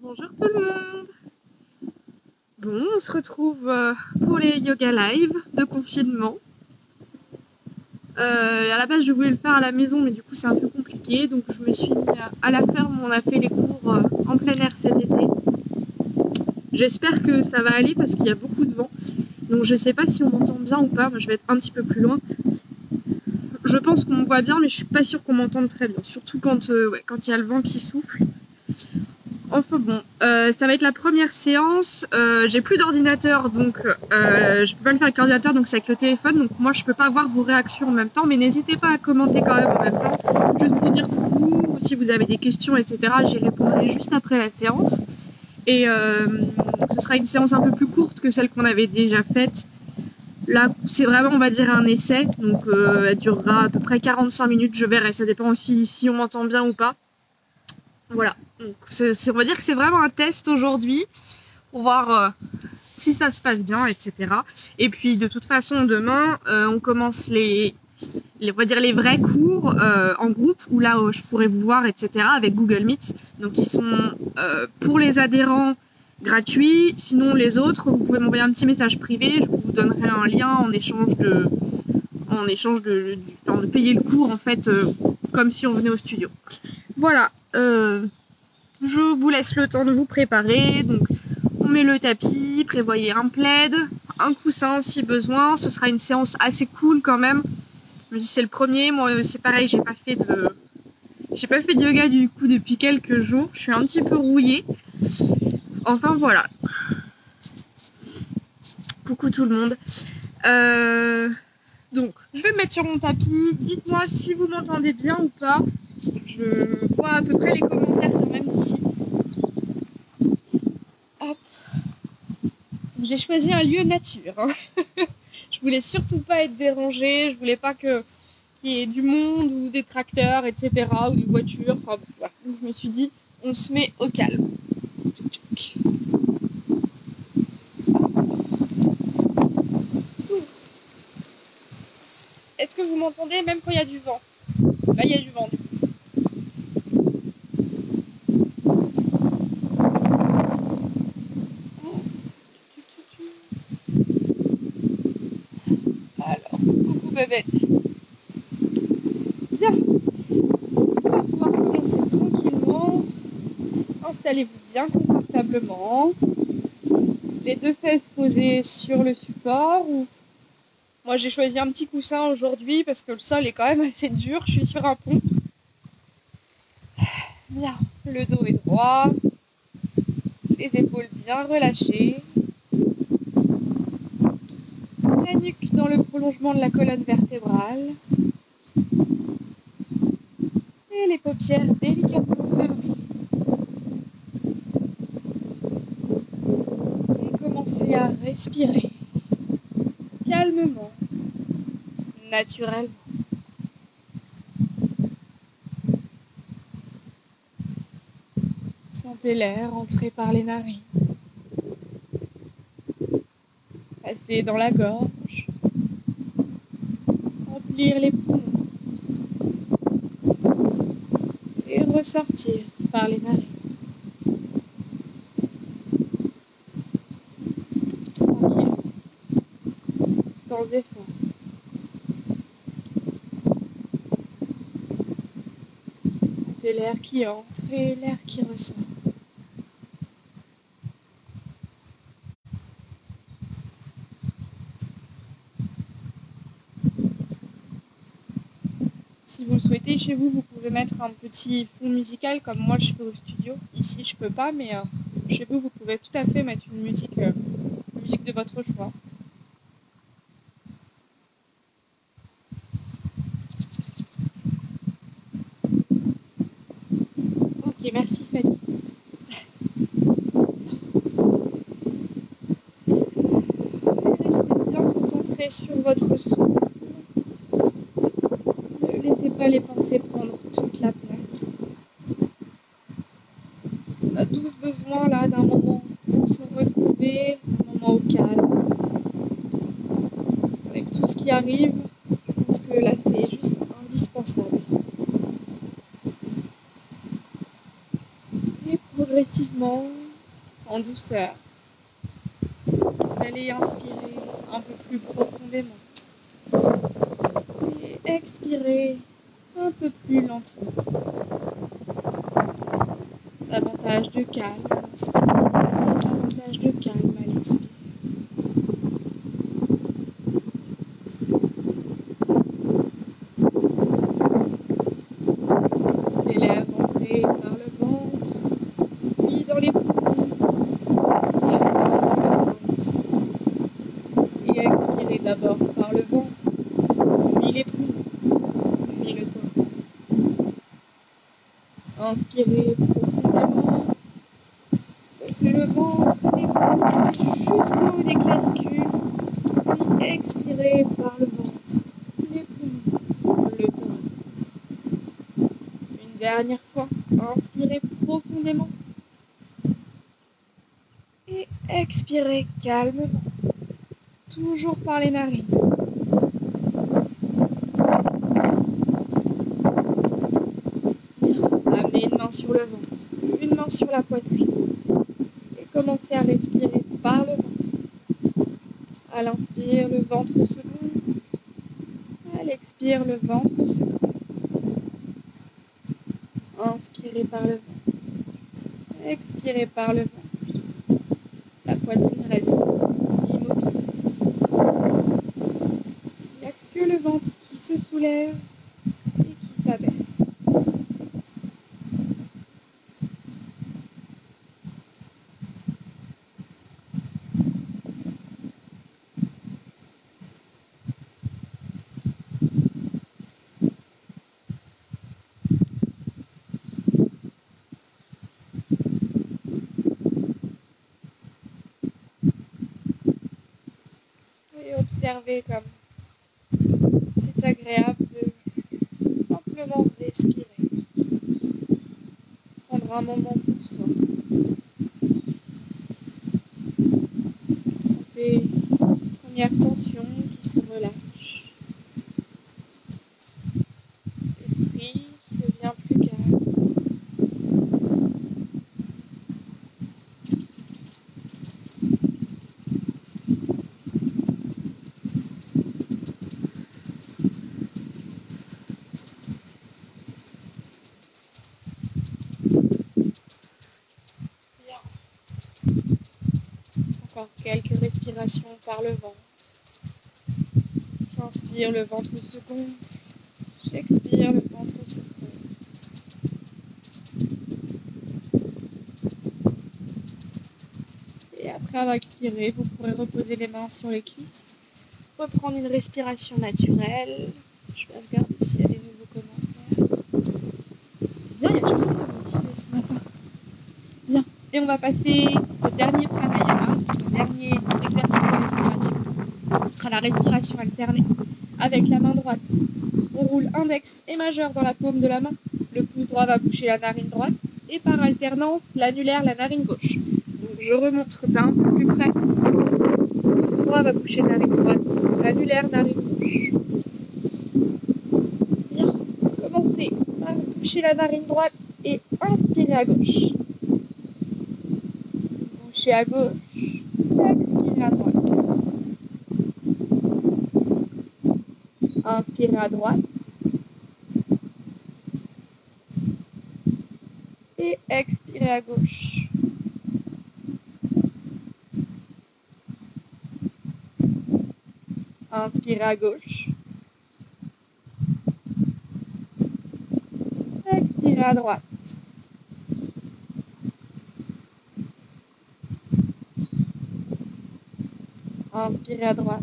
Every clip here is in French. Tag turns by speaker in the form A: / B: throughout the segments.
A: Bonjour tout le monde. Bon, on se retrouve pour les yoga live de confinement. À la base, je voulais le faire à la maison, mais du coup, c'est un peu compliqué. Donc, je me suis mis à la ferme. On a fait les cours en plein air cet été. J'espère que ça va aller parce qu'il y a beaucoup de vent. Donc, je sais pas si on m'entend bien ou pas. Moi, je vais être un petit peu plus loin. Je pense qu'on me voit bien, mais je suis pas sûre qu'on m'entende très bien. Surtout quand il y a le vent qui souffle. Enfin bon, ça va être la première séance. J'ai plus d'ordinateur, donc je peux pas le faire avec l'ordinateur, donc c'est avec le téléphone. Donc moi, je peux pas voir vos réactions en même temps, mais n'hésitez pas à commenter quand même en même temps. Juste vous dire coucou, ou si vous avez des questions, etc. J'y répondrai juste après la séance. Et ce sera une séance un peu plus courte que celle qu'on avait déjà faite. Là, c'est vraiment, on va dire, un essai. Donc elle durera à peu près 45 minutes, je verrai. Ça dépend aussi si on m'entend bien ou pas. Voilà, donc on va dire que c'est vraiment un test aujourd'hui pour voir si ça se passe bien, etc. Et puis de toute façon demain, on commence on va dire les vrais cours en groupe où là je pourrais vous voir, etc. avec Google Meet. Donc ils sont pour les adhérents gratuits. Sinon les autres, vous pouvez m'envoyer un petit message privé. Je vous donnerai un lien en échange de payer le cours en fait comme si on venait au studio. Voilà. Je vous laisse le temps de vous préparer. Donc, on met le tapis, prévoyez un plaid, un coussin si besoin. Ce sera une séance assez cool quand même. Je me dis c'est le premier. Moi, c'est pareil, j'ai pas fait de yoga du coup depuis quelques jours. Je suis un petit peu rouillée. Enfin voilà. Coucou tout le monde. Donc, je vais me mettre sur mon tapis. Dites-moi si vous m'entendez bien ou pas. Je vois à peu près les commentaires quand même d'ici. Hop. J'ai choisi un lieu nature. Hein. Je voulais surtout pas être dérangée. Je voulais pas qu'il y ait du monde ou des tracteurs, etc. ou des voitures. Enfin, voilà. Donc, je me suis dit, on se met au calme. Est-ce que vous m'entendez même quand il y a du vent? Là, il y a du vent. Alors, coucou bébête. Bien. On va pouvoir commencer tranquillement. Installez-vous bien confortablement. Les deux fesses posées sur le support. Moi, j'ai choisi un petit coussin aujourd'hui parce que le sol est quand même assez dur. Je suis sur un pont. Bien. Le dos est droit. Les épaules bien relâchées. La nuque dans le prolongement de la colonne vertébrale. Et les paupières délicatement fermées. Et commencez à respirer calmement, naturellement. Sentez l'air entrer par les narines, passer dans la gorge, remplir les poumons et ressortir par les narines. Tranquille, sans effort. Sentez l'air qui entre et l'air qui ressort. Si vous le souhaitez, chez vous, vous pouvez mettre un petit fond musical comme moi je fais au studio. Ici, je peux pas, mais chez vous, vous pouvez tout à fait mettre une musique de votre choix. Ok, merci Fanny. Restez bien concentré sur votre souffle. Ne laissez pas les pensées prendre toute la place. On a tous besoin là d'un moment pour se retrouver, un moment au calme. Avec tout ce qui arrive, je pense que là c'est juste indispensable. Et pour progressivement, en douceur, vous allez inspirer un peu plus profondément et expirer un peu plus lentement. Davantage de calme à l'inspire, davantage de calme à l'expire. Les lèvres entrez par le ventre, puis dans les poumons, et expirez d'abord par le ventre, puis les poumons, puis le thorax. Inspirez profondément, gonflez le ventre, les poumons jusqu'au haut des clavicules, puis expirez par le ventre, les poumons, le thorax. Une dernière fois, inspirez profondément et expirez calmement, toujours par les narines. Amenez une main sur le ventre, une main sur la poitrine et commencez à respirer par le ventre. À l'inspire, le ventre se gonfle. À l'expire, le ventre se gonfle. Inspirez par le ventre. Expirez par le ventre. La poitrine reste immobile. Il n'y a que le ventre qui se soulève et qui s'abaisse. Et observez comme c'est agréable de simplement respirer. Prendre un moment pour soi. Sentez une première tension qui se relâche. L'esprit qui devient plus calme. Encore quelques respirations par le ventre. J'inspire, le ventre se gonfle. J'expire, le ventre se gonfle. Et après avoir expiré, vous pourrez reposer les mains sur les cuisses. Reprendre une respiration naturelle. Je vais regarder s'il y a des nouveaux commentaires. C'est bien, il y a toujours des motivés ce matin. Bien. Et on va passer au dernier pranayama, au dernier exercice de respiration. Ce sera la respiration alternée. Avec la main droite, on roule index et majeur dans la paume de la main. Le pouce droit va boucher la narine droite. Et par alternance, l'annulaire, la narine gauche. Donc je remonte d'un peu plus près. Le pouce droit va boucher la narine droite. L'annulaire, narine gauche. Bien. Commencez par boucher la narine droite et inspirez à gauche. Bouchez à gauche. Expirez à droite. Inspirez à droite. Et expirez à gauche. Inspirez à gauche. Expirez à droite. Inspirez à droite.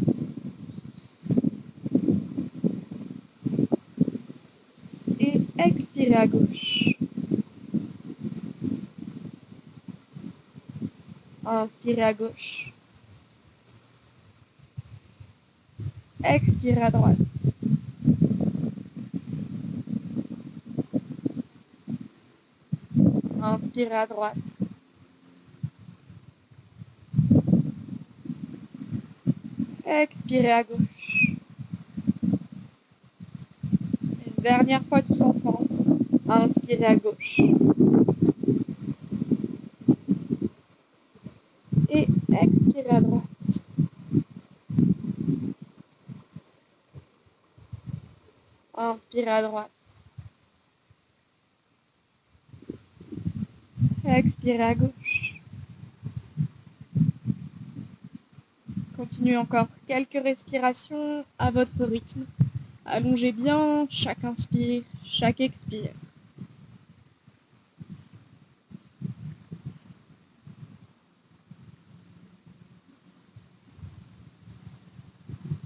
A: Et expirez à gauche. Inspirez à gauche. Expirez à droite. Inspirez à droite. Expirez à gauche. Une dernière fois tous ensemble. Inspirez à gauche. Expirez à droite. Expirez à gauche. Continuez encore quelques respirations à votre rythme. Allongez bien chaque inspire, chaque expire.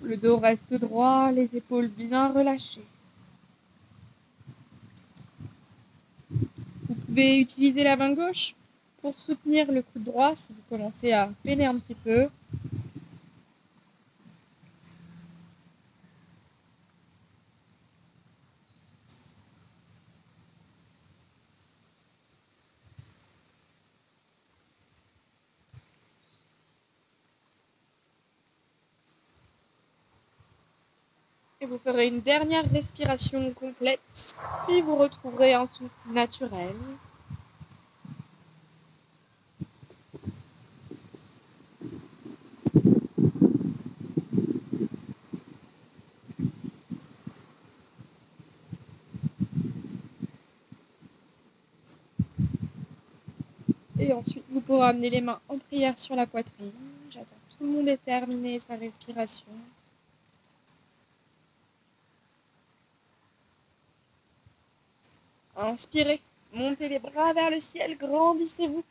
A: Le dos reste droit, les épaules bien relâchées. Vous pouvez utiliser la main gauche pour soutenir le coude droit si vous commencez à peiner un petit peu. Et vous ferez une dernière respiration complète, puis vous retrouverez un souffle naturel. Et ensuite, vous pourrez amener les mains en prière sur la poitrine. J'attends que tout le monde ait terminé sa respiration. Inspirez, montez les bras vers le ciel, grandissez-vous.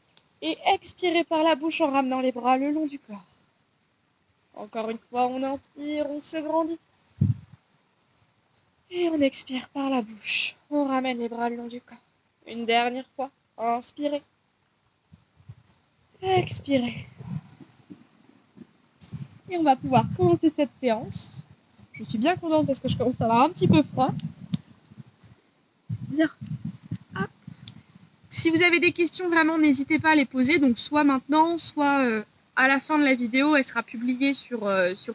A: Et expirez par la bouche en ramenant les bras le long du corps. Encore une fois, on inspire, on se grandit. Et on expire par la bouche. On ramène les bras le long du corps. Une dernière fois, inspirez. Expirez. Et on va pouvoir commencer cette séance. Je suis bien contente parce que je commence à avoir un petit peu froid. Bien. Hop. Si vous avez des questions, vraiment, n'hésitez pas à les poser. Donc, soit maintenant, soit à la fin de la vidéo, elle sera publiée sur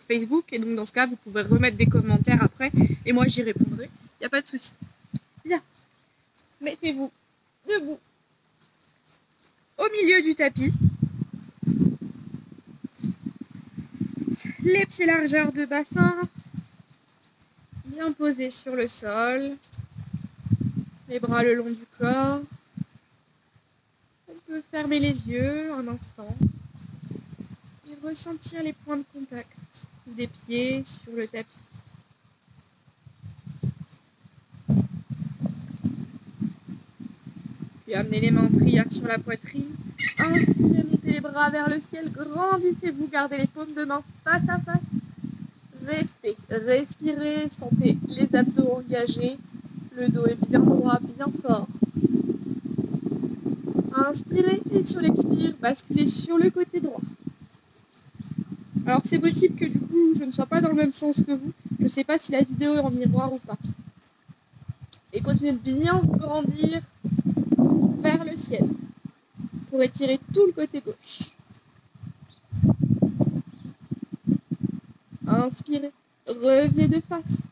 A: Facebook. Et donc, dans ce cas, vous pouvez remettre des commentaires après. Et moi, j'y répondrai. Il n'y a pas de souci. Bien. Mettez-vous debout au milieu du tapis. Les pieds largeur de bassin. Bien posés sur le sol. Les bras le long du corps. On peut fermer les yeux un instant et ressentir les points de contact des pieds sur le tapis. Puis amenez les mains en prière sur la poitrine. Inspirez, montez les bras vers le ciel, grandissez-vous, gardez les paumes de main face à face. Restez, respirez, sentez les abdos engagés, le dos est bien droit, bien fort. Inspirez et sur l'expire, basculez sur le côté droit. Alors c'est possible que du coup je ne sois pas dans le même sens que vous. Je ne sais pas si la vidéo est en miroir ou pas. Et continuez de bien grandir vers le ciel pour étirer tout le côté gauche. Inspirez, revenez de face.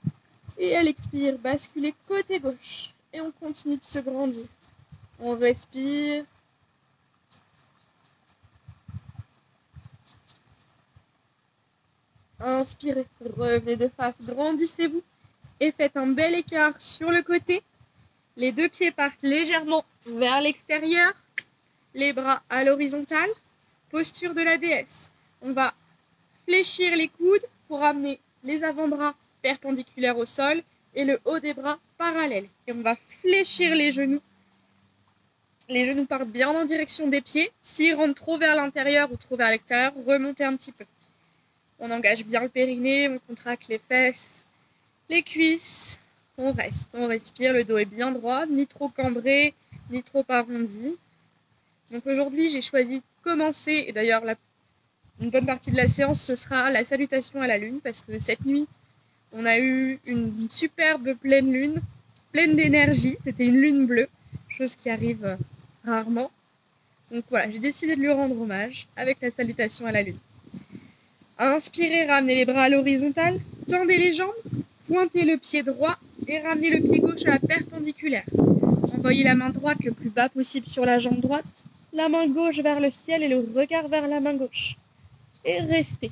A: Et à l'expire, basculez côté gauche. Et on continue de se grandir. On respire. Inspirez, revenez de face, grandissez-vous et faites un bel écart sur le côté. Les deux pieds partent légèrement vers l'extérieur, les bras à l'horizontale, posture de la déesse. On va fléchir les coudes pour amener les avant-bras perpendiculaires au sol et le haut des bras parallèle. Et on va fléchir les genoux. Les genoux partent bien en direction des pieds. S'ils rentrent trop vers l'intérieur ou trop vers l'extérieur, remontez un petit peu. On engage bien le périnée, on contracte les fesses, les cuisses. On reste, on respire, le dos est bien droit, ni trop cambré, ni trop arrondi. Donc aujourd'hui, j'ai choisi de commencer, et d'ailleurs une bonne partie de la séance, ce sera la salutation à la lune, parce que cette nuit, on a eu une superbe pleine lune, pleine d'énergie. C'était une lune bleue, chose qui arrive rarement. Donc voilà, j'ai décidé de lui rendre hommage avec la salutation à la lune. Inspirez, ramenez les bras à l'horizontale, tendez les jambes, pointez le pied droit et ramenez le pied gauche à la perpendiculaire. Envoyez la main droite le plus bas possible sur la jambe droite, la main gauche vers le ciel et le regard vers la main gauche. Et restez.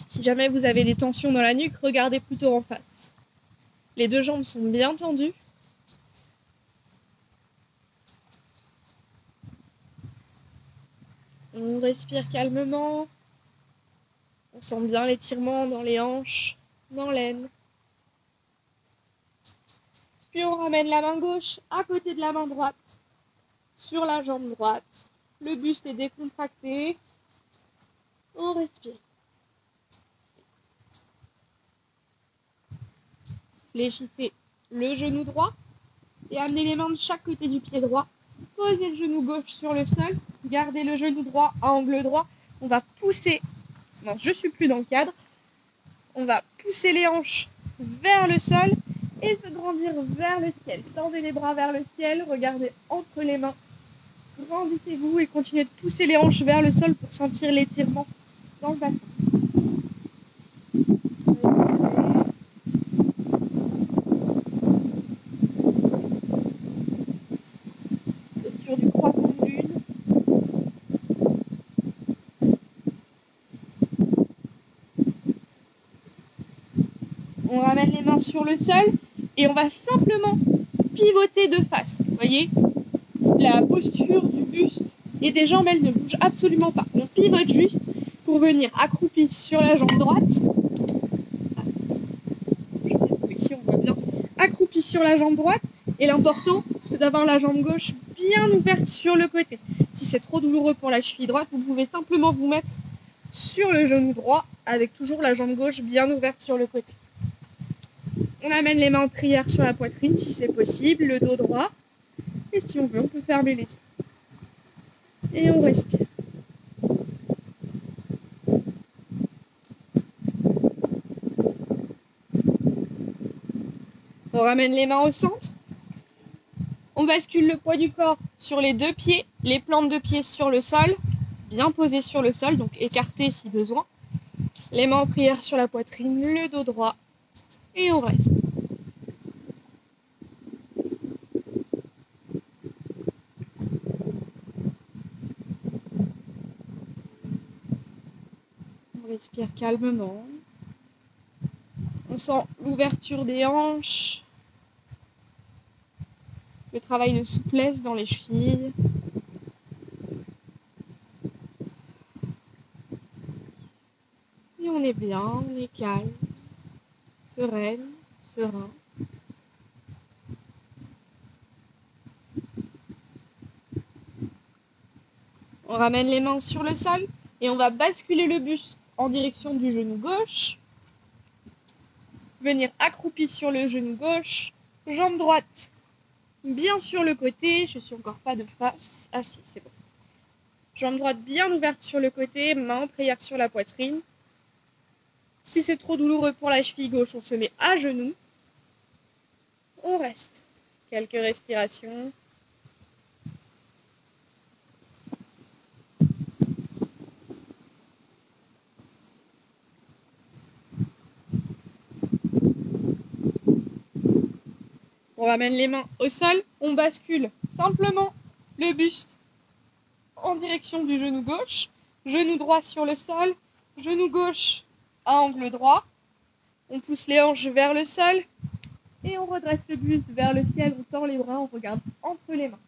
A: Si jamais vous avez des tensions dans la nuque, regardez plutôt en face. Les deux jambes sont bien tendues. On respire calmement. On sent bien l'étirement dans les hanches, dans l'aine. Puis on ramène la main gauche à côté de la main droite, sur la jambe droite. Le buste est décontracté. On respire. Fléchissez le genou droit et amenez les mains de chaque côté du pied droit. Posez le genou gauche sur le sol. Gardez le genou droit à angle droit. On va pousser. Non, je suis plus dans le cadre. On va pousser les hanches vers le sol et se grandir vers le ciel. Tendez les bras vers le ciel. Regardez entre les mains. Grandissez-vous et continuez de pousser les hanches vers le sol pour sentir l'étirement dans le bassin. Posture du croissant de lune. On ramène les mains sur le sol et on va simplement pivoter de face. Vous voyez, la posture du buste et des jambes, elles ne bougent absolument pas. On pivote juste pour venir accroupi sur la jambe droite. Ici, on voit bien. Accroupi sur la jambe droite. Et l'important, c'est d'avoir la jambe gauche bien ouverte sur le côté. Si c'est trop douloureux pour la cheville droite, vous pouvez simplement vous mettre sur le genou droit avec toujours la jambe gauche bien ouverte sur le côté. On amène les mains en prière sur la poitrine si c'est possible, le dos droit. Et si on veut, on peut fermer les yeux. Et on respire. On ramène les mains au centre. On bascule le poids du corps sur les deux pieds, les plantes de pieds sur le sol, bien posées sur le sol, donc écartées si besoin. Les mains en prière sur la poitrine, le dos droit. Et on reste. On respire calmement. On sent l'ouverture des hanches, le travail de souplesse dans les chevilles. Et on est bien, on est calme, sereine, serein. On ramène les mains sur le sol et on va basculer le buste en direction du genou gauche. Venir accroupi sur le genou gauche, jambe droite bien sur le côté. Je suis encore pas de face. Ah si, c'est bon. Jambe droite bien ouverte sur le côté, main en prière sur la poitrine. Si c'est trop douloureux pour la cheville gauche, on se met à genoux. On reste. Quelques respirations. On ramène les mains au sol, on bascule simplement le buste en direction du genou gauche, genou droit sur le sol, genou gauche à angle droit. On pousse les hanches vers le sol et on redresse le buste vers le ciel, on tend les bras, on regarde entre les mains.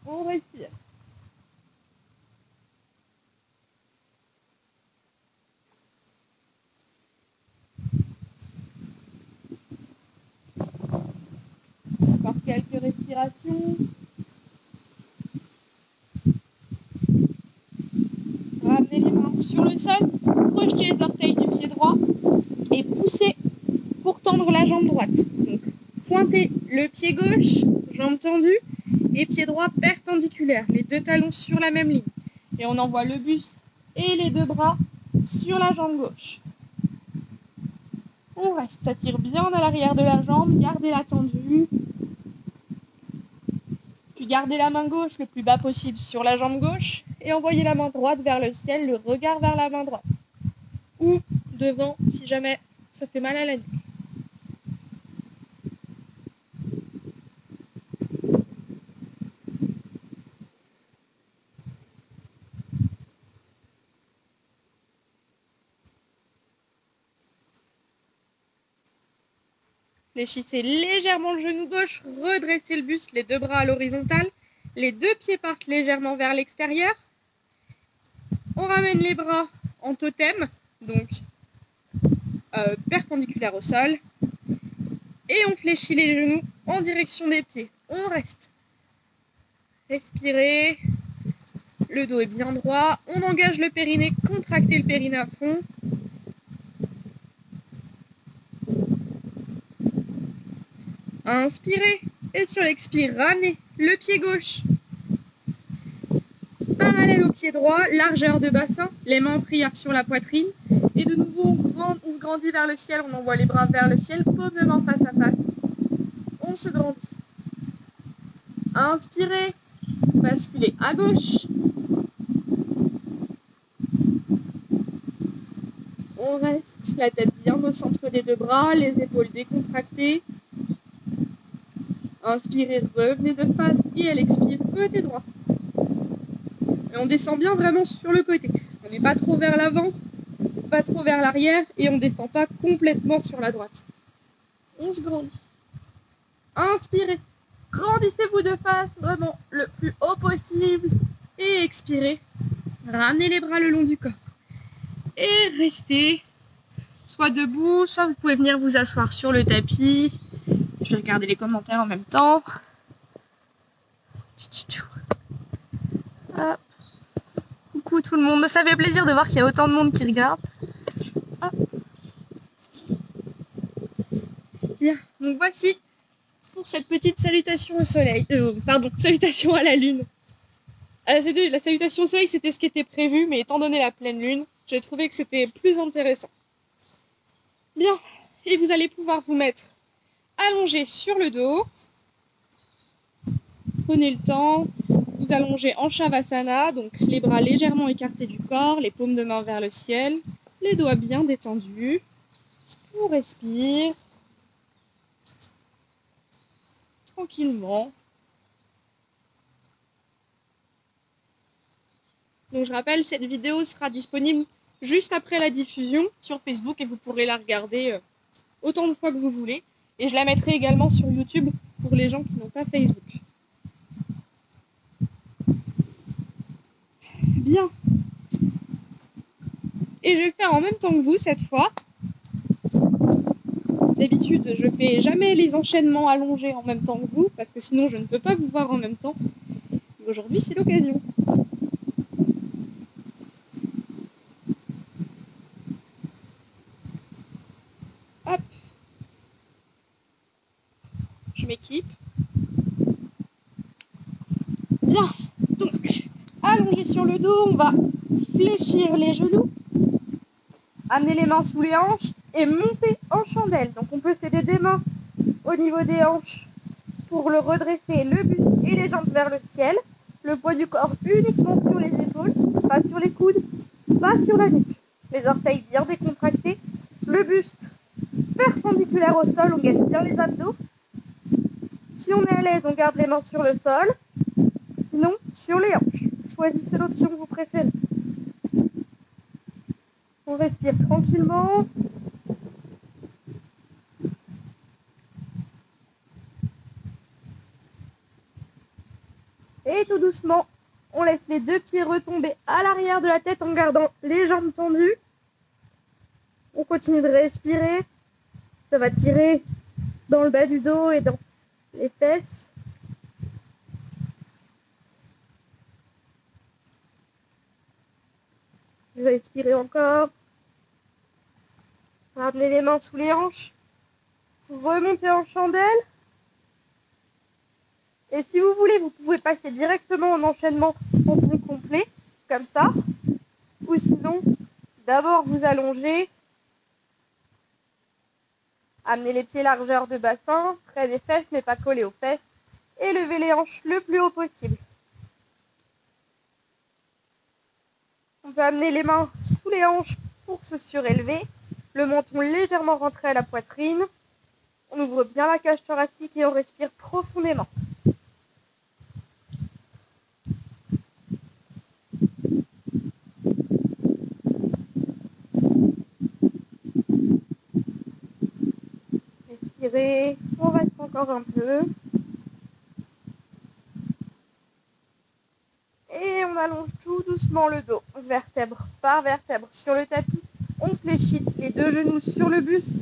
A: On respire. Encore quelques respirations. Ramenez les mains sur le sol, projetez les orteils du pied droit et poussez pour tendre la jambe droite. Donc, pointez le pied gauche, jambe tendue, et pied droit perpendiculaire, les deux talons sur la même ligne. Et on envoie le buste et les deux bras sur la jambe gauche. On reste, ça tire bien à l'arrière de la jambe, gardez-la tendue. Puis gardez la main gauche le plus bas possible sur la jambe gauche et envoyez la main droite vers le ciel, le regard vers la main droite. Ou devant si jamais ça fait mal à la nuque. Fléchissez légèrement le genou gauche, redressez le buste, les deux bras à l'horizontale. Les deux pieds partent légèrement vers l'extérieur. On ramène les bras en totem, donc perpendiculaire au sol. Et on fléchit les genoux en direction des pieds. On reste. Respirez. Le dos est bien droit. On engage le périnée, contractez le périnée à fond. Inspirez. Et sur l'expire, ramenez le pied gauche parallèle au pied droit, largeur de bassin, les mains en prière sur la poitrine. Et de nouveau, on grandit vers le ciel, on envoie les bras vers le ciel, paume de main face à face. On se grandit. Inspirez, basculez à gauche. On reste, la tête bien au centre des deux bras, les épaules décontractées. Inspirez, revenez de face et à l'expire, côté droit. Et on descend bien vraiment sur le côté. On n'est pas trop vers l'avant, pas trop vers l'arrière et on ne descend pas complètement sur la droite. On se grandit. Inspirez, grandissez-vous de face vraiment le plus haut possible et expirez. Ramenez les bras le long du corps. Et restez soit debout, soit vous pouvez venir vous asseoir sur le tapis. Je vais regarder les commentaires en même temps. Hop. Coucou tout le monde, ça fait plaisir de voir qu'il y a autant de monde qui regarde. Hop. Bien, donc voici pour cette petite salutation au soleil. Salutation à la lune. La salutation au soleil, c'était ce qui était prévu, mais étant donné la pleine lune, j'ai trouvé que c'était plus intéressant. Bien, et vous allez pouvoir vous mettre allongé sur le dos. Prenez le temps, vous allongez en Shavasana, donc les bras légèrement écartés du corps, les paumes de main vers le ciel, les doigts bien détendus. On respire tranquillement. Donc je rappelle, cette vidéo sera disponible juste après la diffusion sur Facebook et vous pourrez la regarder autant de fois que vous voulez. Et je la mettrai également sur YouTube pour les gens qui n'ont pas Facebook. Bien. Et je vais faire en même temps que vous cette fois. D'habitude, je fais jamais les enchaînements allongés en même temps que vous, parce que sinon je ne peux pas vous voir en même temps. Aujourd'hui, c'est l'occasion. Hop. Je m'équipe. Bien. Donc, allongé sur le dos, on va fléchir les genoux. Amener les mains sous les hanches et monter en chandelle. Donc on peut s'aider des mains au niveau des hanches pour le redresser, le buste et les jambes vers le ciel. Le poids du corps uniquement sur les épaules, pas sur les coudes, pas sur la nuque. Les orteils bien décontractés, le buste perpendiculaire au sol, on gagne bien les abdos. Si on est à l'aise, on garde les mains sur le sol. Sinon, sur les hanches. Choisissez l'option que vous préférez. On respire tranquillement. Et tout doucement, on laisse les deux pieds retomber à l'arrière de la tête en gardant les jambes tendues. On continue de respirer. Ça va tirer dans le bas du dos et dans les fesses. Je vais respirer encore. Ramenez les mains sous les hanches. Remontez en chandelle. Et si vous voulez, vous pouvez passer directement en enchaînement en pont complet, comme ça. Ou sinon, d'abord vous allongez. Amenez les pieds largeur de bassin, près des fesses mais pas collés aux fesses. Et levez les hanches le plus haut possible. On peut amener les mains sous les hanches pour se surélever. Le menton légèrement rentré à la poitrine. On ouvre bien la cage thoracique et on respire profondément. Respirez. peu. Et on allonge tout doucement le dos, vertèbre par vertèbre sur le tapis. On fléchit les deux genoux sur le buste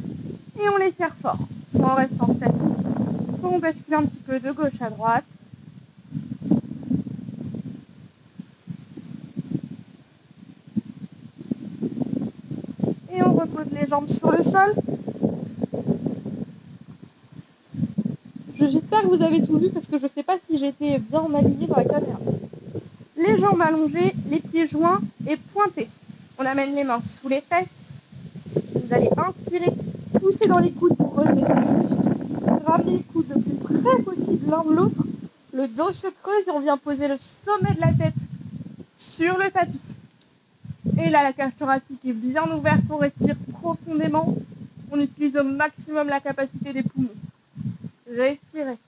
A: et on les serre fort. Soit on reste en statique, soit on bascule un petit peu de gauche à droite. Et on repose les jambes sur le sol. J'espère que vous avez tout vu parce que je ne sais pas si j'étais bien alignée dans la caméra. Les jambes allongées, les pieds joints et pointés. On amène les mains sous les fesses. Vous allez inspirer, pousser dans les coudes pour redresser le buste. Ramener les coudes le plus près possible l'un de l'autre. Le dos se creuse et on vient poser le sommet de la tête sur le tapis. Et là, la cage thoracique est bien ouverte, on respire profondément. On utilise au maximum la capacité des poumons. Respirez.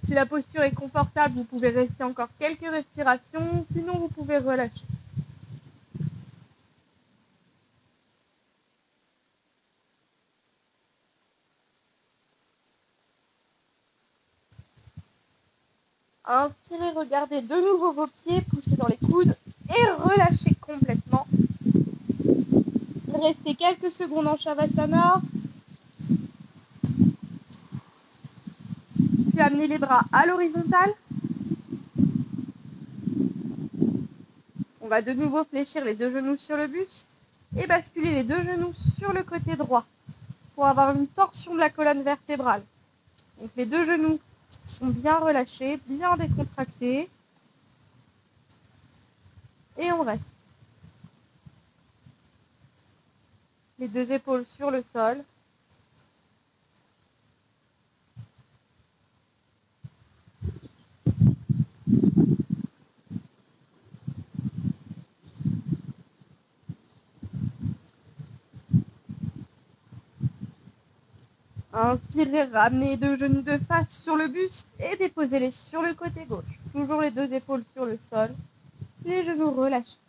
A: Si la posture est confortable, vous pouvez rester encore quelques respirations, sinon vous pouvez relâcher. Inspirez, regardez de nouveau vos pieds, poussez dans les coudes et relâchez complètement. Restez quelques secondes en Shavasana. Puis amenez les bras à l'horizontale. On va de nouveau fléchir les deux genoux sur le buste et basculer les deux genoux sur le côté droit pour avoir une torsion de la colonne vertébrale. Donc les deux genoux sont bien relâchés, bien décontractés. Et on reste. Les deux épaules sur le sol. Inspirez, ramenez les deux genoux de face sur le buste et déposez-les sur le côté gauche. Toujours les deux épaules sur le sol, les genoux relâchés.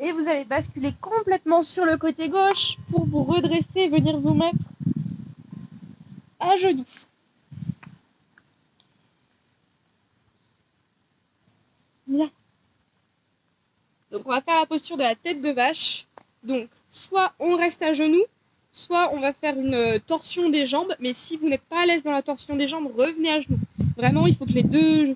A: Et vous allez basculer complètement sur le côté gauche pour vous redresser et venir vous mettre à genoux. Bien. Donc on va faire la posture de la tête de vache. Donc soit on reste à genoux, soit on va faire une torsion des jambes. Mais si vous n'êtes pas à l'aise dans la torsion des jambes, revenez à genoux. Vraiment, il faut que les deux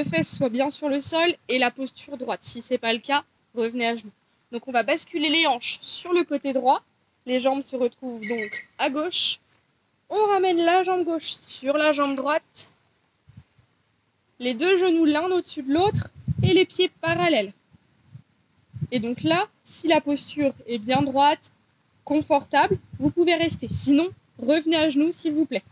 A: fesses soient bien sur le sol et la posture droite. Si ce n'est pas le cas, revenez à genoux. Donc on va basculer les hanches sur le côté droit. Les jambes se retrouvent donc à gauche. On ramène la jambe gauche sur la jambe droite. Les deux genoux l'un au-dessus de l'autre et les pieds parallèles. Et donc là, si la posture est bien droite, confortable, vous pouvez rester. Sinon, revenez à genoux s'il vous plaît.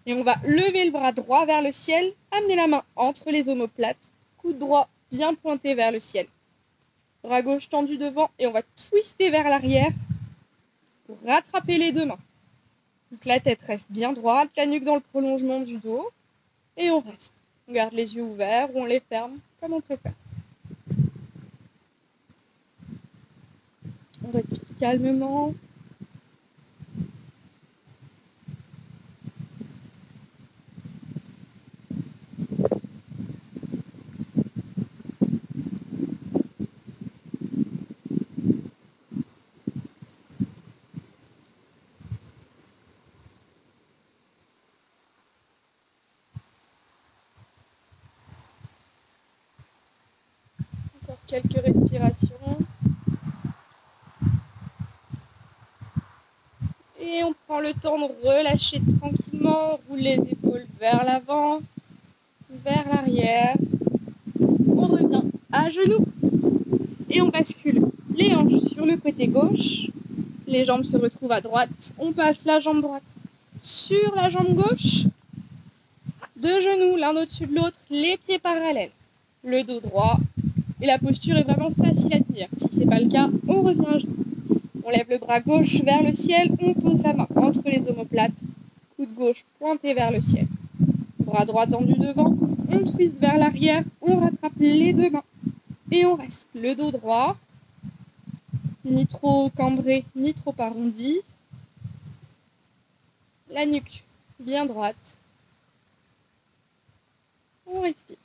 A: Et on va lever le bras droit vers le ciel, amener la main entre les omoplates, coude droit bien pointé vers le ciel. Bras gauche tendu devant et on va twister vers l'arrière pour rattraper les deux mains. Donc la tête reste bien droite, la nuque dans le prolongement du dos et on reste. On garde les yeux ouverts ou on les ferme comme on préfère. On respire calmement. Quelques respirations. Et on prend le temps de relâcher tranquillement. On roule les épaules vers l'avant, vers l'arrière. On revient à genoux. Et on bascule les hanches sur le côté gauche. Les jambes se retrouvent à droite. On passe la jambe droite sur la jambe gauche. Deux genoux l'un au-dessus de l'autre, les pieds parallèles. Le dos droit. Et la posture est vraiment facile à tenir. Si ce n'est pas le cas, on revient à genoux. On lève le bras gauche vers le ciel, on pose la main entre les omoplates. Coude gauche pointé vers le ciel. Bras droit tendu devant, on twiste vers l'arrière, on rattrape les deux mains. Et on reste le dos droit, ni trop cambré, ni trop arrondi. La nuque bien droite. On respire.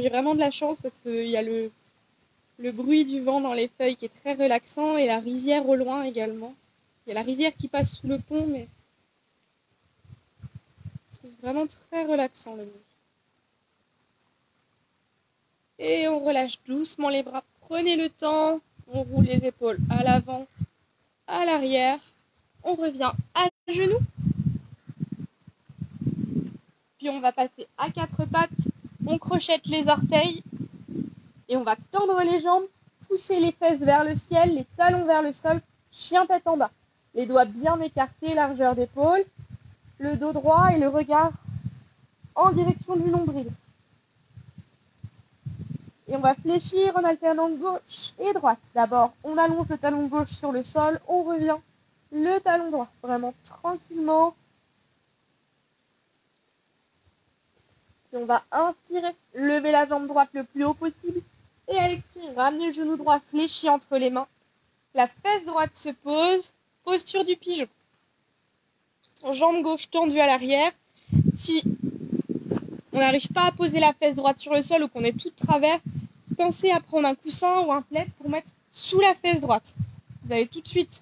A: J'ai vraiment de la chance parce qu'il y a le bruit du vent dans les feuilles qui est très relaxant et la rivière au loin également. Il y a la rivière qui passe sous le pont, mais c'est vraiment très relaxant le bruit. Et on relâche doucement les bras. Prenez le temps, on roule les épaules à l'avant, à l'arrière. On revient à genoux. Puis on va passer à quatre pattes. On crochette les orteils et on va tendre les jambes, pousser les fesses vers le ciel, les talons vers le sol, chien tête en bas. Les doigts bien écartés, largeur d'épaule, le dos droit et le regard en direction du nombril. Et on va fléchir en alternant gauche et droite. D'abord, on allonge le talon gauche sur le sol, on revient le talon droit, vraiment tranquillement. Et on va inspirer, lever la jambe droite le plus haut possible. Et à l'expire, ramener le genou droit fléchi entre les mains. La fesse droite se pose, posture du pigeon. Jambe gauche tendue à l'arrière. Si on n'arrive pas à poser la fesse droite sur le sol ou qu'on est tout de travers, pensez à prendre un coussin ou un plaid pour mettre sous la fesse droite. Vous allez tout de suite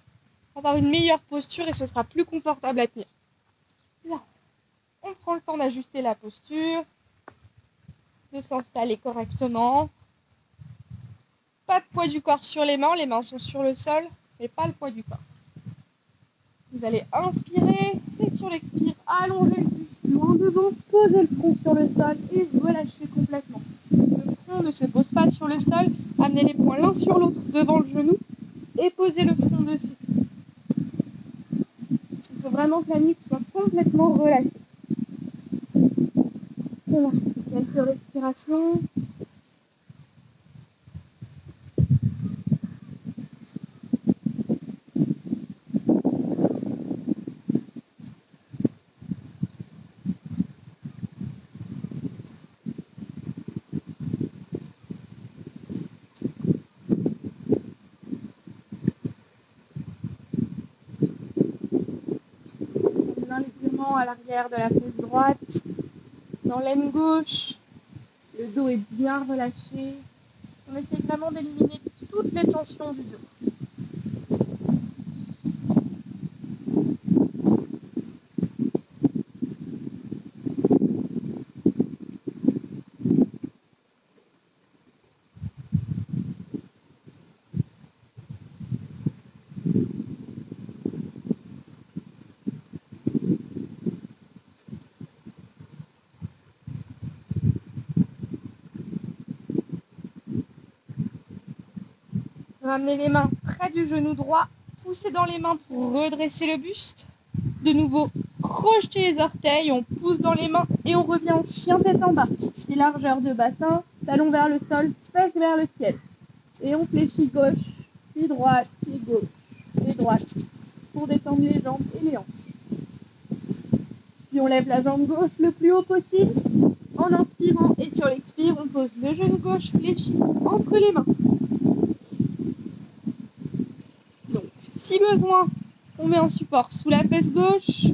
A: avoir une meilleure posture et ce sera plus confortable à tenir. Là, on prend le temps d'ajuster la posture, de s'installer correctement. Pas de poids du corps sur les mains sont sur le sol, mais pas le poids du corps. Vous allez inspirer et sur l'expire, allongez le buste loin devant, posez le front sur le sol et relâchez complètement. Le front ne se pose pas sur le sol, amenez les poings l'un sur l'autre devant le genou et posez le front dessus. Il faut vraiment que la nuque soit complètement relâchée. Voilà, quelques respirations. À l'arrière de la fesse droite, dans l'aine gauche, le dos est bien relâché. On essaie vraiment d'éliminer toutes les tensions du dos. Ramenez les mains près du genou droit, poussez dans les mains pour redresser le buste. De nouveau, crochetez les orteils, on pousse dans les mains et on revient en chien tête en bas. Puis largeur de bassin, talon vers le sol, fesses vers le ciel. Et on fléchit gauche, puis droite, puis gauche, et droite, pour détendre les jambes et les hanches. Puis on lève la jambe gauche le plus haut possible. En inspirant et sur l'expire, on pose le genou gauche fléchi entre les mains. Si besoin, on met un support sous la fesse gauche.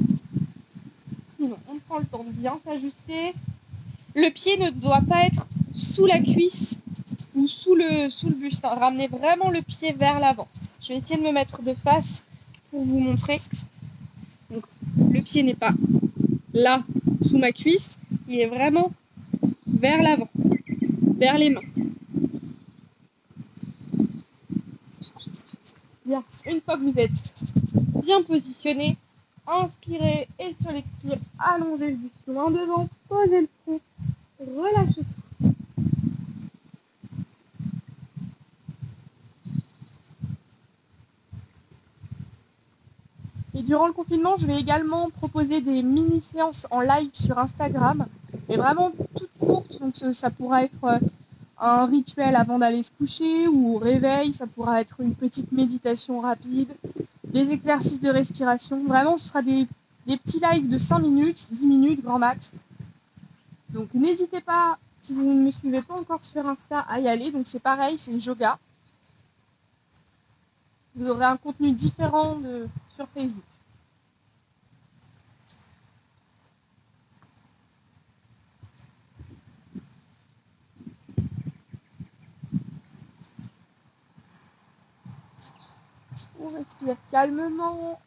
A: Sinon, on prend le temps de bien s'ajuster. Le pied ne doit pas être sous la cuisse ou sous le buste, hein. Ramenez vraiment le pied vers l'avant. Je vais essayer de me mettre de face pour vous montrer. Donc, le pied n'est pas là, sous ma cuisse, il est vraiment vers l'avant, vers les mains. Bien, une fois que vous êtes bien positionné, inspirez et sur l'expire, allongez le buste loin devant, posez le front, relâchez tout. Et durant le confinement, je vais également proposer des mini-séances en live sur Instagram, mais vraiment toutes courtes, donc ça pourra être un rituel avant d'aller se coucher ou au réveil, ça pourra être une petite méditation rapide, des exercices de respiration. Vraiment, ce sera des petits lives de 5 minutes, 10 minutes grand max. Donc n'hésitez pas, si vous ne me suivez pas encore sur Insta, à y aller. Donc c'est pareil, c'est une yoga. Vous aurez un contenu différent sur Facebook. On respire calmement.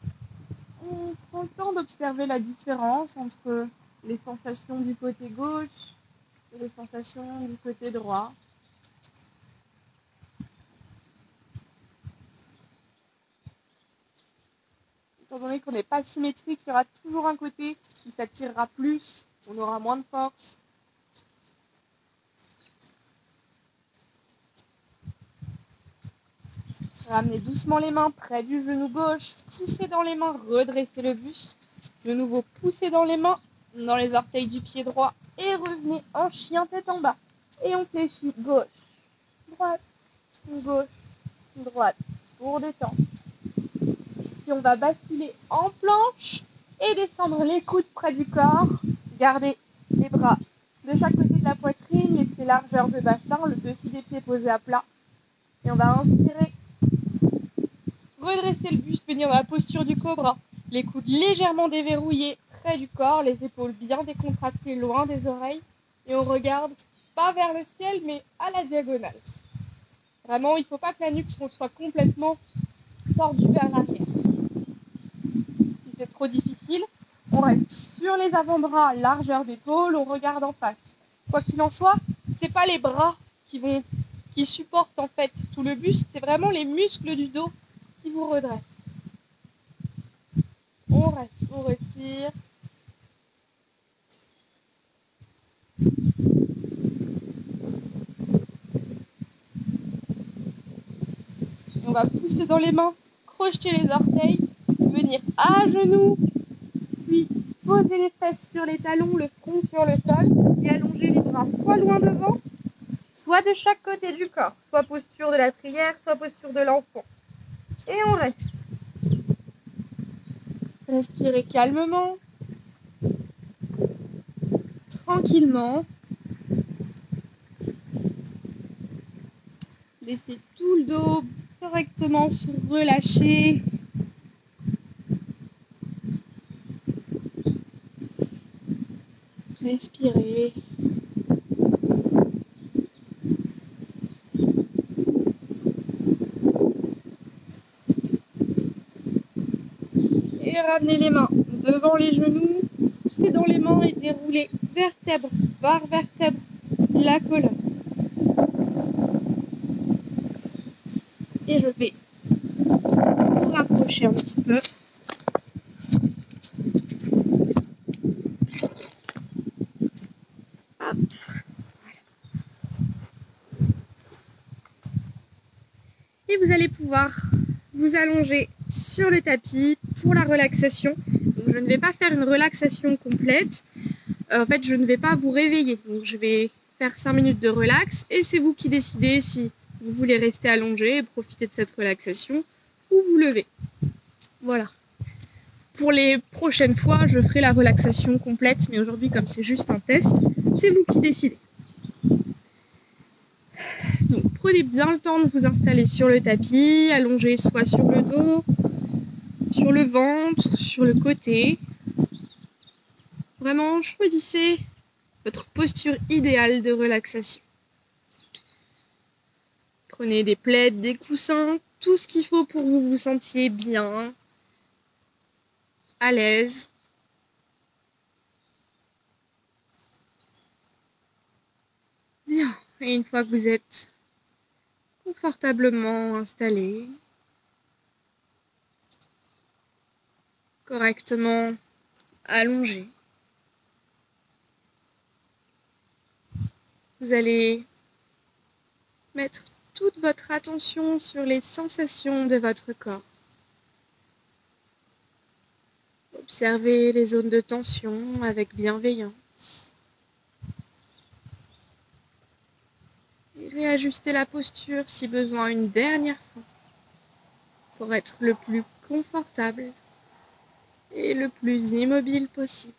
A: On prend le temps d'observer la différence entre les sensations du côté gauche et les sensations du côté droit. Étant donné qu'on n'est pas symétrique, il y aura toujours un côté qui s'attirera plus, on aura moins de force. Ramenez doucement les mains près du genou gauche, poussez dans les mains, redressez le buste. De nouveau, poussez dans les mains, dans les orteils du pied droit et revenez en chien tête en bas. Et on fléchit gauche, droite, gauche, droite pour détendre. Puis on va basculer en planche et descendre les coudes près du corps. Gardez les bras de chaque côté de la poitrine, les pieds largeur de bassin, le dessus des pieds posé à plat. Et on va inspirer. Redresser le buste, venir dans la posture du cobra. Les coudes légèrement déverrouillés près du corps, les épaules bien décontractées loin des oreilles. Et on regarde pas vers le ciel, mais à la diagonale. Vraiment, il ne faut pas que la nuque soit complètement tordue vers l'arrière. Si c'est trop difficile, on reste sur les avant-bras, largeur d'épaule, on regarde en face. Quoi qu'il en soit, c'est pas les bras qui supportent en fait tout le buste, c'est vraiment les muscles du dos qui vous redressent. On reste, on respire. On va pousser dans les mains, crocheter les orteils, venir à genoux, puis poser les fesses sur les talons, le front sur le sol et allonger les bras soit loin devant, soit de chaque côté du corps, soit posture de la prière, soit posture de l'enfant. Et on reste. Respirez calmement, tranquillement. Laissez tout le dos correctement se relâcher. Respirez. Et ramenez les mains devant les genoux, poussez dans les mains et déroulez vertèbre par vertèbre la colonne. Et je vais vous rapprocher un petit peu. Hop. Et vous allez pouvoir vous allonger sur le tapis pour la relaxation. Donc, je ne vais pas faire une relaxation complète. En fait, je ne vais pas vous réveiller. Donc, je vais faire 5 minutes de relax et c'est vous qui décidez si vous voulez rester allongé et profiter de cette relaxation ou vous lever. Voilà. Pour les prochaines fois, je ferai la relaxation complète, mais aujourd'hui, comme c'est juste un test, c'est vous qui décidez. Donc, prenez bien le temps de vous installer sur le tapis, allongé soit sur le dos, sur le ventre, sur le côté. Vraiment, choisissez votre posture idéale de relaxation. Prenez des plaids, des coussins, tout ce qu'il faut pour que vous vous sentiez bien, à l'aise. Bien. Et une fois que vous êtes confortablement installé, correctement allongé, vous allez mettre toute votre attention sur les sensations de votre corps. Observez les zones de tension avec bienveillance. Et réajustez la posture si besoin une dernière fois pour être le plus confortable et le plus immobile possible.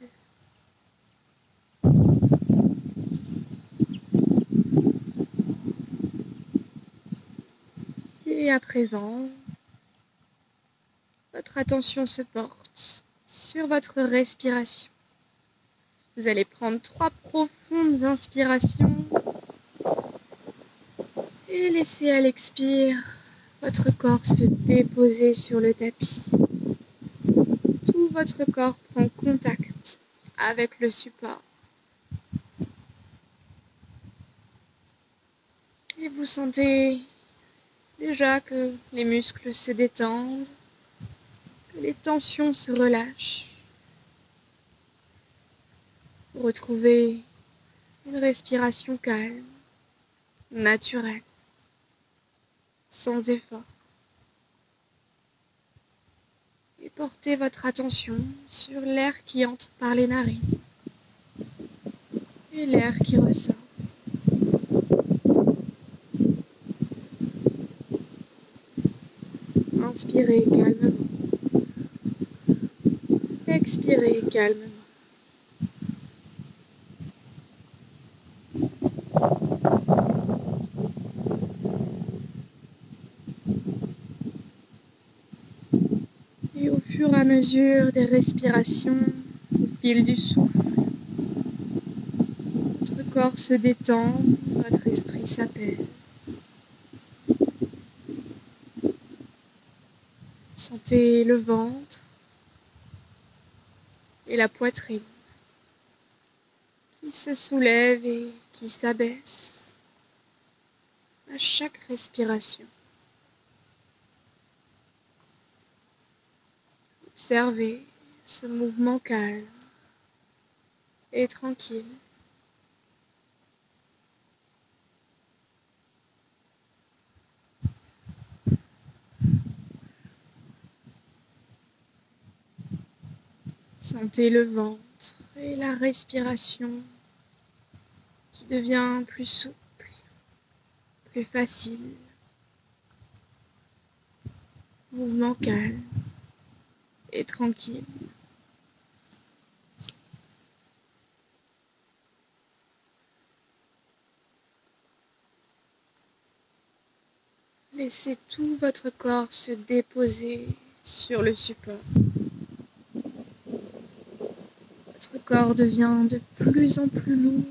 A: Et à présent, votre attention se porte sur votre respiration. Vous allez prendre 3 profondes inspirations et laisser à l'expire votre corps se déposer sur le tapis. Tout votre corps prend contact avec le support. Et vous sentez déjà que les muscles se détendent, que les tensions se relâchent. Vous retrouvez une respiration calme, naturelle, sans effort. Et portez votre attention sur l'air qui entre par les narines et l'air qui ressort. Inspirez calmement. Expirez calmement. Et au fur et à mesure des respirations, au fil du souffle, votre corps se détend, votre esprit s'apaise. Sentez le ventre et la poitrine qui se soulèvent et qui s'abaissent à chaque respiration. Observez ce mouvement calme et tranquille. Sentez le ventre et la respiration qui devient plus souple, plus facile. Mouvement calme et tranquille. Laissez tout votre corps se déposer sur le support. Votre corps devient de plus en plus lourd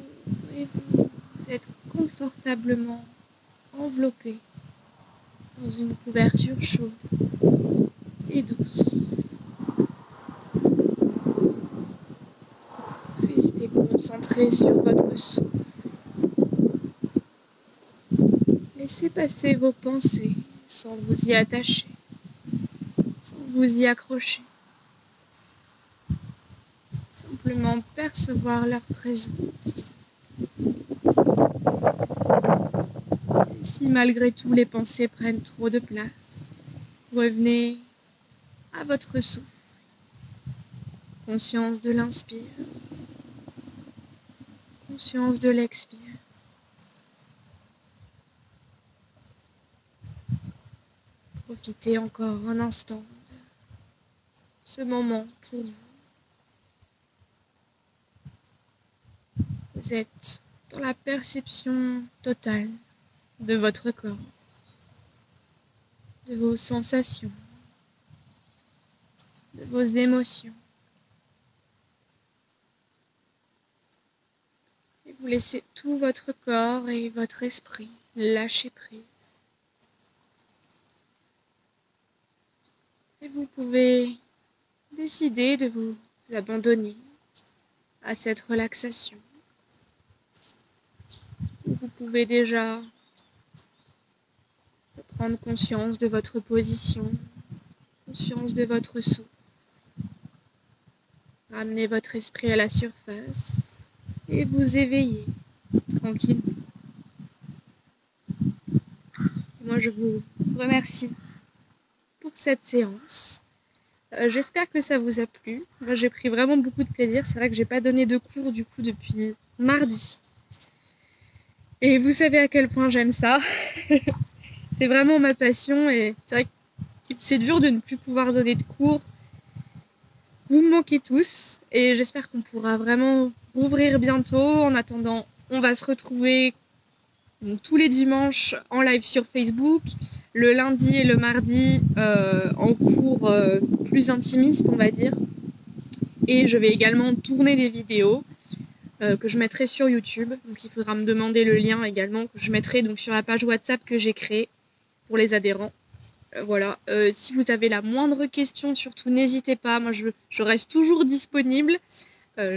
A: et vous êtes confortablement enveloppé dans une couverture chaude et douce. Restez concentré sur votre souffle. Laissez passer vos pensées sans vous y attacher, sans vous y accrocher. Simplement percevoir leur présence. Et si malgré tout les pensées prennent trop de place, revenez à votre souffle. Conscience de l'inspire, conscience de l'expire. Profitez encore un instant de ce moment pour vous. Vous êtes dans la perception totale de votre corps, de vos sensations, de vos émotions. Et vous laissez tout votre corps et votre esprit lâcher prise. Et vous pouvez décider de vous abandonner à cette relaxation. Vous pouvez déjà prendre conscience de votre position, conscience de votre souffle. Ramenez votre esprit à la surface et vous éveiller tranquillement. Moi, je vous remercie pour cette séance. J'espère que ça vous a plu. Moi, j'ai pris vraiment beaucoup de plaisir. C'est vrai que j'ai pas donné de cours du coup depuis mardi. Et vous savez à quel point j'aime ça. C'est vraiment ma passion et c'est vrai que c'est dur de ne plus pouvoir donner de cours. Vous me manquez tous et j'espère qu'on pourra vraiment rouvrir bientôt. En attendant, on va se retrouver donc, tous les dimanches en live sur Facebook, le lundi et le mardi en cours plus intimiste, on va dire. Et je vais également tourner des vidéos que je mettrai sur YouTube. Donc il faudra me demander le lien également que je mettrai donc sur la page WhatsApp que j'ai créée pour les adhérents. Voilà, si vous avez la moindre question, surtout n'hésitez pas, moi je reste toujours disponible.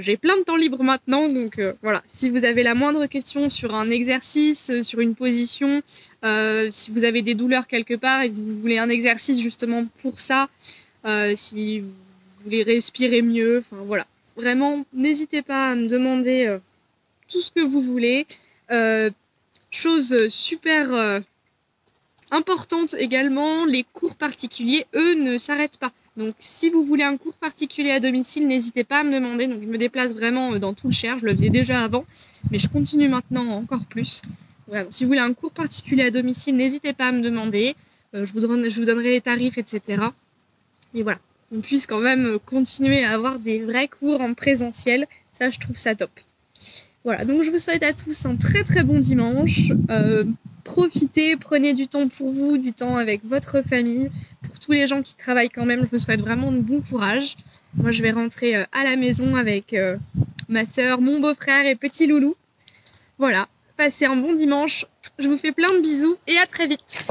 A: J'ai plein de temps libre maintenant, donc voilà, si vous avez la moindre question sur un exercice, sur une position, si vous avez des douleurs quelque part et que vous voulez un exercice justement pour ça, si vous voulez respirer mieux, enfin voilà, vraiment n'hésitez pas à me demander tout ce que vous voulez. Chose super importante également, les cours particuliers, eux, ne s'arrêtent pas. Donc si vous voulez un cours particulier à domicile, n'hésitez pas à me demander. Donc je me déplace vraiment dans tout le Cher, je le faisais déjà avant, mais je continue maintenant encore plus. Voilà. Si vous voulez un cours particulier à domicile, n'hésitez pas à me demander. Je vous donnerai les tarifs, etc. Et voilà, qu'on puisse quand même continuer à avoir des vrais cours en présentiel. Ça, je trouve ça top. Voilà, donc je vous souhaite à tous un très très bon dimanche. Profitez, prenez du temps pour vous, du temps avec votre famille. Pour tous les gens qui travaillent quand même, je vous souhaite vraiment bon courage. Moi, je vais rentrer à la maison avec ma soeur, mon beau-frère et petit loulou. Voilà, passez un bon dimanche. Je vous fais plein de bisous et à très vite.